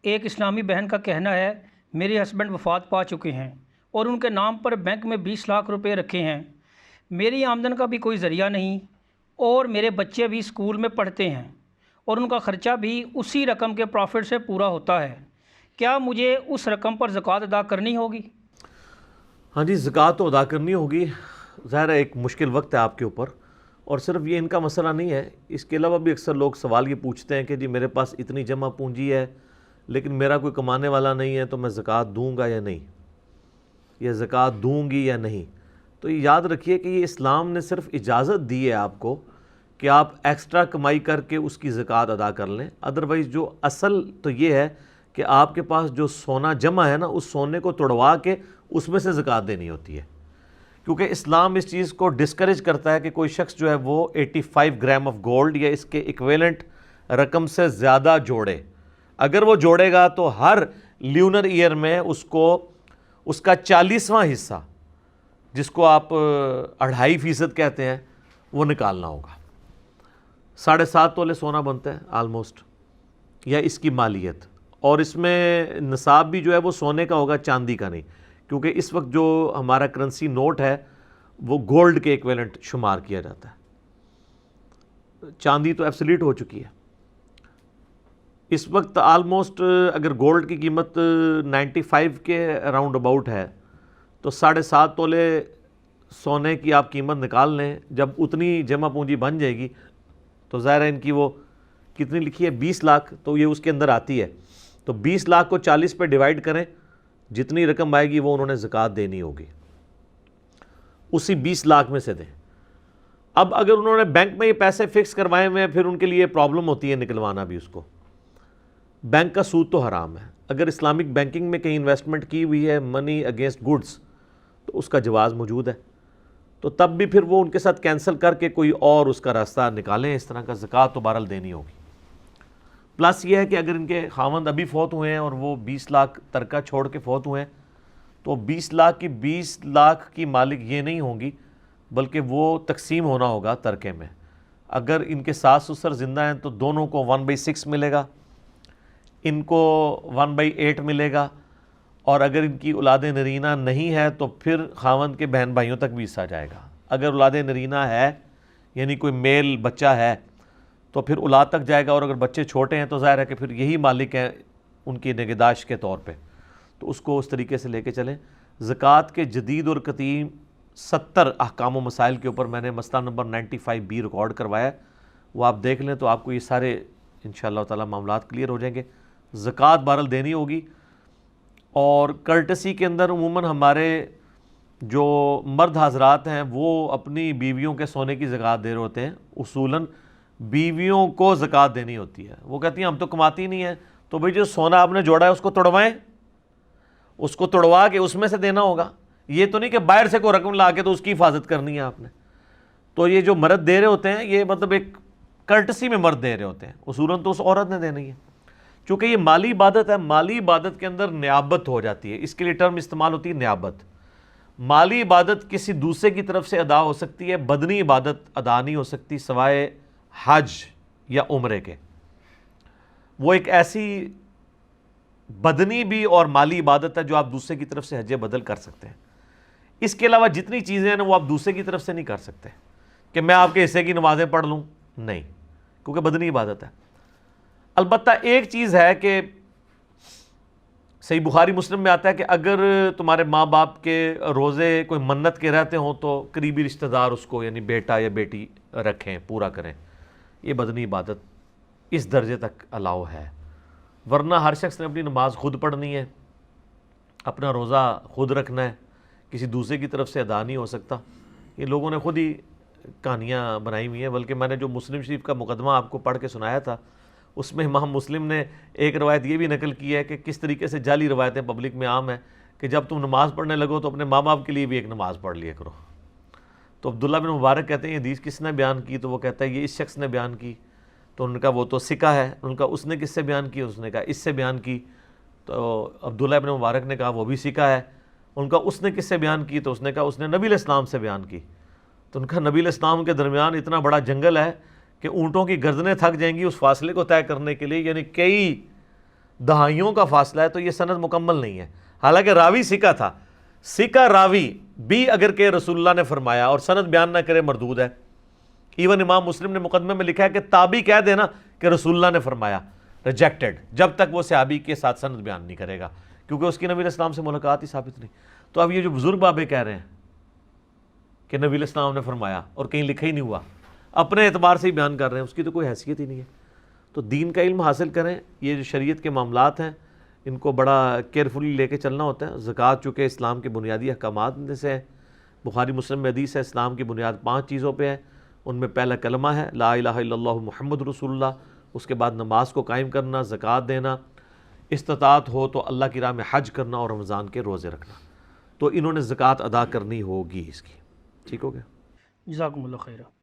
ایک اسلامی بہن کا کہنا ہے میرے ہسبینڈ وفات پا چکے ہیں اور ان کے نام پر بینک میں 20 لاکھ روپے رکھے ہیں۔ میری آمدن کا بھی کوئی ذریعہ نہیں اور میرے بچے بھی اسکول میں پڑھتے ہیں اور ان کا خرچہ بھی اسی رقم کے پروفٹ سے پورا ہوتا ہے۔ کیا مجھے اس رقم پر زکوٰۃ ادا کرنی ہوگی؟ ہاں جی، زکوٰۃ تو ادا کرنی ہوگی۔ ظاہر ہے ایک مشکل وقت ہے آپ کے اوپر، اور صرف یہ ان کا مسئلہ نہیں ہے، اس کے علاوہ بھی اکثر لوگ سوال یہ پوچھتے ہیں کہ جی میرے پاس اتنی جمع پونجی ہے لیکن میرا کوئی کمانے والا نہیں ہے، تو میں زکوٰۃ دوں گا یا نہیں، یا زکوٰۃ دوں گی یا نہیں۔ تو یہ یاد رکھیے کہ یہ اسلام نے صرف اجازت دی ہے آپ کو کہ آپ ایکسٹرا کمائی کر کے اس کی زکوٰۃ ادا کر لیں، ادروائز جو اصل تو یہ ہے کہ آپ کے پاس جو سونا جمع ہے نا، اس سونے کو توڑوا کے اس میں سے زکوٰۃ دینی ہوتی ہے، کیونکہ اسلام اس چیز کو ڈسکریج کرتا ہے کہ کوئی شخص جو ہے وہ 85 گرام آف گولڈ یا اس کے ایکویلنٹ رقم سے زیادہ جوڑے۔ اگر وہ جوڑے گا تو ہر لیونر ایئر میں اس کو اس کا 40واں حصہ، جس کو آپ 2.5% کہتے ہیں، وہ نکالنا ہوگا۔ 7.5 تولے سونا بنتا ہے آلموسٹ، یا اس کی مالیت، اور اس میں نصاب بھی جو ہے وہ سونے کا ہوگا، چاندی کا نہیں، کیونکہ اس وقت جو ہمارا کرنسی نوٹ ہے وہ گولڈ کے ایکویلنٹ شمار کیا جاتا ہے، چاندی تو ایبسلیٹ ہو چکی ہے اس وقت آلموسٹ۔ اگر گولڈ کی قیمت 95 کے اراؤنڈ اباؤٹ ہے تو 7.5 تولے سونے کی آپ قیمت نکال لیں، جب اتنی جمع پونجی بن جائے گی تو ظاہر ہے ان کی وہ کتنی لکھی ہے 20 لاکھ، تو یہ اس کے اندر آتی ہے، تو 20 لاکھ کو 40 پہ ڈیوائڈ کریں، جتنی رقم آئے گی وہ انہوں نے زکوٰۃ دینی ہوگی، اسی 20 لاکھ میں سے دیں۔ اب اگر انہوں نے بینک میں یہ پیسے فکس کروائے ہوئے ہیں، پھر ان کے لیے پرابلم ہوتی ہے نکلوانا بھی اس کو۔ بینک کا سود تو حرام ہے، اگر اسلامک بینکنگ میں کہیں انویسٹمنٹ کی ہوئی ہے منی اگینسٹ گڈس تو اس کا جواز موجود ہے، تو تب بھی پھر وہ ان کے ساتھ کینسل کر کے کوئی اور اس کا راستہ نکالیں، اس طرح کا زکوٰۃ تو بہرحال دینی ہوگی۔ پلس یہ ہے کہ اگر ان کے خاوند ابھی فوت ہوئے ہیں اور وہ 20 لاکھ ترکہ چھوڑ کے فوت ہوئے ہیں تو 20 لاکھ کی 20 لاکھ کی مالک یہ نہیں ہوں گی، بلکہ وہ تقسیم ہونا ہوگا ترکے میں۔ اگر ان کے ساس سسر زندہ ہیں تو دونوں کو 1/6 ملے گا، ان کو 1/8 ملے گا، اور اگر ان کی اولاد نرینہ نہیں ہے تو پھر خاوند کے بہن بھائیوں تک بھی حصہ جائے گا۔ اگر اولاد نرینہ ہے یعنی کوئی میل بچہ ہے تو پھر اولاد تک جائے گا، اور اگر بچے چھوٹے ہیں تو ظاہر ہے کہ پھر یہی مالک ہیں ان کی نگہداشت کے طور پہ، تو اس کو اس طریقے سے لے کے چلیں۔ زکوٰۃ کے جدید اور قدیم 70 احکام و مسائل کے اوپر میں نے مسئلہ نمبر 95B ریکارڈ کروایا ہے، وہ آپ دیکھ لیں تو آپ کو یہ سارے انشاءاللہ تعالی معاملات کلیئر ہو جائیں گے۔ زکوٰۃ بہرحال دینی ہوگی، اور کرٹسی کے اندر عموماً ہمارے جو مرد حضرات ہیں وہ اپنی بیویوں کے سونے کی زکوٰۃ دے رہے ہوتے ہیں، اصولاً بیویوں کو زکوٰۃ دینی ہوتی ہے۔ وہ کہتی ہیں ہم تو کماتی نہیں ہیں، تو بھئی جو سونا آپ نے جوڑا ہے اس کو توڑوائیں، اس کو توڑوا کے اس میں سے دینا ہوگا، یہ تو نہیں کہ باہر سے کوئی رقم لا کے تو اس کی حفاظت کرنی ہے آپ نے۔ تو یہ جو مرد دے رہے ہوتے ہیں یہ مطلب ایک کرٹسی میں مرد دے رہے ہوتے ہیں، اصولاً تو اس عورت نے دینی ہے، چونکہ یہ مالی عبادت ہے۔ مالی عبادت کے اندر نیابت ہو جاتی ہے، اس کے لیے ٹرم استعمال ہوتی ہے نیابت۔ مالی عبادت کسی دوسرے کی طرف سے ادا ہو سکتی ہے، بدنی عبادت ادا نہیں ہو سکتی سوائے حج یا عمرے کے۔ وہ ایک ایسی بدنی بھی اور مالی عبادت ہے جو آپ دوسرے کی طرف سے حج بدل کر سکتے ہیں۔ اس کے علاوہ جتنی چیزیں ہیں وہ آپ دوسرے کی طرف سے نہیں کر سکتے، کہ میں آپ کے حصے کی نمازیں پڑھ لوں، نہیں، کیونکہ بدنی عبادت ہے۔ البتہ ایک چیز ہے کہ صحیح بخاری مسلم میں آتا ہے کہ اگر تمہارے ماں باپ کے روزے کوئی منت کے رہتے ہوں تو قریبی رشتہ دار اس کو یعنی بیٹا یا بیٹی رکھیں، پورا کریں۔ یہ بدنی عبادت اس درجے تک الاؤ ہے، ورنہ ہر شخص نے اپنی نماز خود پڑھنی ہے، اپنا روزہ خود رکھنا ہے، کسی دوسرے کی طرف سے ادا نہیں ہو سکتا۔ یہ لوگوں نے خود ہی کہانیاں بنائی ہوئی ہیں، بلکہ میں نے جو مسلم شریف کا مقدمہ آپ کو پڑھ کے سنایا تھا اس میں امام مسلم نے ایک روایت یہ بھی نقل کی ہے کہ کس طریقے سے جعلی روایتیں پبلک میں عام ہیں کہ جب تم نماز پڑھنے لگو تو اپنے ماں باپ کے لیے بھی ایک نماز پڑھ لیا کرو۔ تو عبداللہ بن مبارک کہتے ہیں یہ حدیث کس نے بیان کی؟ تو وہ کہتا ہے یہ اس شخص نے بیان کی۔ تو ان کا وہ تو سکہ ہے، ان کا اس نے کس سے بیان کی؟ اس نے کہا اس سے بیان کی۔ تو عبداللہ بن مبارک نے کہا وہ بھی سکہ ہے۔ ان کا اس نے کس سے بیان کی؟ تو اس نے کہا اس نے نبی علیہ السلام سے بیان کی۔ تو ان کا نبی علیہ السلام کے درمیان اتنا بڑا جنگل ہے کہ اونٹوں کی گردنیں تھک جائیں گی اس فاصلے کو طے کرنے کے لیے، یعنی کئی دہائیوں کا فاصلہ ہے، تو یہ سند مکمل نہیں ہے، حالانکہ راوی ثقہ تھا۔ ثقہ راوی بھی اگر کہ رسول اللہ نے فرمایا اور سند بیان نہ کرے مردود ہے۔ ایون امام مسلم نے مقدمے میں لکھا ہے کہ تابعی کہہ دینا کہ رسول اللہ نے فرمایا، ریجیکٹڈ، جب تک وہ صحابی کے ساتھ سند بیان نہیں کرے گا، کیونکہ اس کی نبی علیہ السلام سے ملاقات ہی ثابت نہیں۔ تو اب یہ جو بزرگ بابے کہہ رہے ہیں کہ نبی علیہ السلام نے فرمایا اور کہیں لکھا ہی نہیں ہوا، اپنے اعتبار سے ہی بیان کر رہے ہیں، اس کی تو کوئی حیثیت ہی نہیں ہے۔ تو دین کا علم حاصل کریں، یہ جو شریعت کے معاملات ہیں ان کو بڑا کیئرفلی لے کے چلنا ہوتا ہے۔ زکوٰۃ چونکہ اسلام کے بنیادی احکامات میں سے ہے، بخاری مسلم میں حدیث ہے، اسلام کی بنیاد 5 چیزوں پہ ہے، ان میں پہلا کلمہ ہے لا الہ الا اللہ محمد رسول اللہ، اس کے بعد نماز کو قائم کرنا، زکوٰۃ دینا، استطاعت ہو تو اللہ کی راہ میں حج کرنا اور رمضان کے روزے رکھنا۔ تو انہوں نے زکوٰۃ ادا کرنی ہوگی اس کی، ٹھیک ہو گیا؟ جزاکم اللہ خیرہ۔